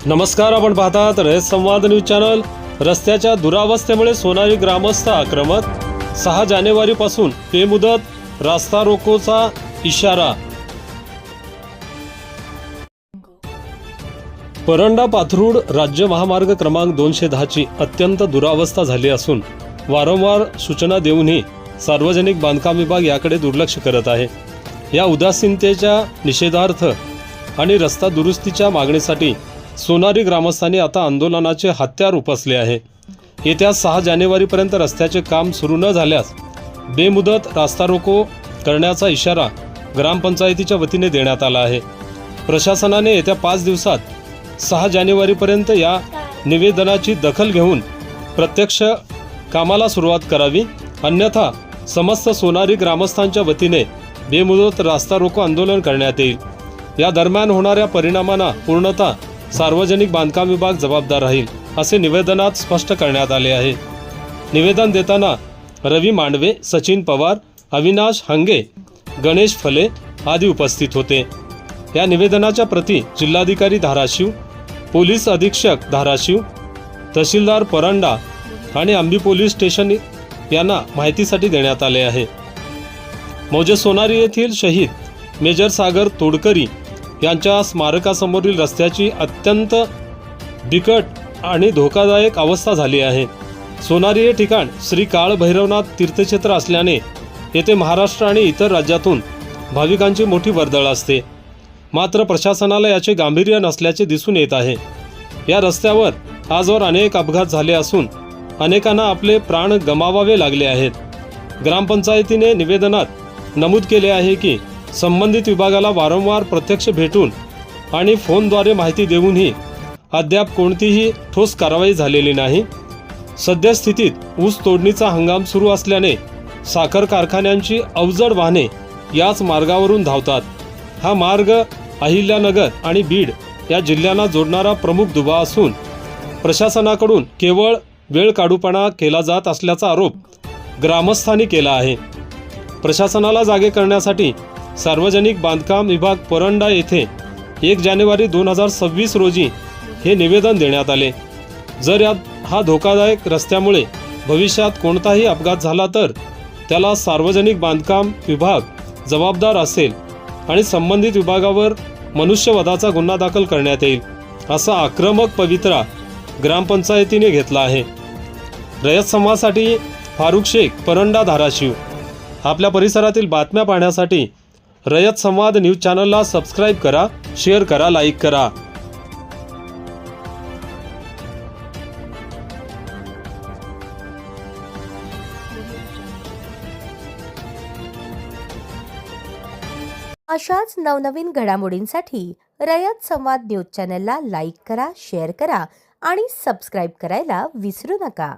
नमस्कार, आपण पाहतात रयत संवाद न्यूज चॅनल। रस्त्याच्या दुरावस्थेमुळे सोनारी ग्रामस्थ आक्रमक। 6 जानेवारीपासून बेमुदत रास्ता रोकोचा इशारा। परंडा पाथरूड राज्य महामार्ग क्रमांक 210 ची अत्यंत दुरावस्था झाली असून वारंवार सूचना देऊनही सार्वजनिक बांधकाम विभाग याकडे दुर्लक्ष करत आहे। या उदासीनतेच्या निषेधार्थ आणि रस्ता दुरुस्तीच्या मागणीसाठी सोनारी ग्रामस्थांनी आता आंदोलनाचे हत्यार उपसले आहे। येत्या 6 जानेवारीपर्यंत रस्त्याचे काम सुरू न झाल्यास बेमुदत रास्ता रोको करण्याचा इशारा ग्रामपंचायतीच्या वतीने देण्यात आला आहे। प्रशासनाने येत्या 5 दिवसात 6 जानेवारीपर्यंत या निवेदनाची दखल घेऊन प्रत्यक्ष कामाला सुरुवात करावी, अन्यथा समस्त सोनारी ग्रामस्थांच्या वतीने बेमुदत रास्ता रोको आंदोलन करण्यात येईल। या दरम्यान होणाऱ्या परिणामांना पूर्णतः सार्वजनिक बांधकाम विभाग जबाबदार राहील असे निवेदनात स्पष्ट करण्यात आले आहे। निवेदन देताना रवी मांडवे, सचिन पवार, अविनाश हंगे, गणेश फले आदी उपस्थित होते। या निवेदनाच्या प्रती जिल्हाधिकारी धाराशिव, पोलीस अधीक्षक धाराशिव, तहसीलदार परंडा आणि आंबी पोलीस स्टेशन यांना माहितीसाठी देण्यात आले आहे। मौजे सोनारी येथील शहीद मेजर सागर तोडकरी यांच्या स्मारकासमोरील रस्त्याची अत्यंत बिकट आणि धोकादायक अवस्था झाली आहे। सोनारी हे ठिकाण श्री काळ भैरवनाथ तीर्थक्षेत्र असल्याने येथे महाराष्ट्र आणि इतर राज्यातून भाविकांची मोठी वर्दळ असते। मात्र प्रशासनाला याचे गांभीर्य नसल्याचे दिसून येत आहे। या रस्त्यावर आजवर अनेक अपघात झाले असून अनेकांना आपले प्राण गमावावे लागले आहेत। ग्रामपंचायतीने निवेदनात नमूद केले आहे की संबंधित विभागाला वारंवार प्रत्यक्ष भेटून आणि फोनद्वारे माहिती देऊनही अद्याप कोणतीही ठोस कारवाई झालेली नाही। सद्यस्थितीत ऊस तोडणीचा हंगाम सुरू असल्याने साखर कारखान्यांची अवजड वाहने याच मार्गावरून धावतात। हा मार्ग अहिल्यानगर आणि बीड या जिल्ह्यांना जोडणारा प्रमुख दुवा असून प्रशासनाकडून केवळ वेळ काढूपणा केला जात असल्याचा आरोप ग्रामस्थांनी केला आहे। प्रशासनाला जागे करण्यासाठी सार्वजनिक बांधकाम विभाग परंडा येथे 1 जानेवारी 2026 रोजी हे निवेदन देण्यात आले। जर हा धोकादायक रस्त्यामुळे भविष्यात कोणताही अपघात झाला तर त्याला सार्वजनिक बांधकाम विभाग जबाबदार असेल आणि संबंधित विभागावर मनुष्यवधाचा गुन्हा दाखल करण्यात येईल, असा आक्रमक पवित्रा ग्रामपंचायतीने घेतला आहे। रयत संवादसाठी फारुख शेख, परंडा, धाराशिव। आपल्या परिसरातील बातम्या पाहण्यासाठी रयत संवाद न्यूज चॅनलला सबस्क्राईब करा, शेअर करा, लाईक करा। अशाच नवनवीन घडामोडींसाठी रयत संवाद न्यूज चॅनलला लाईक करा, शेअर करा आणि सबस्क्राईब करायला विसरू नका।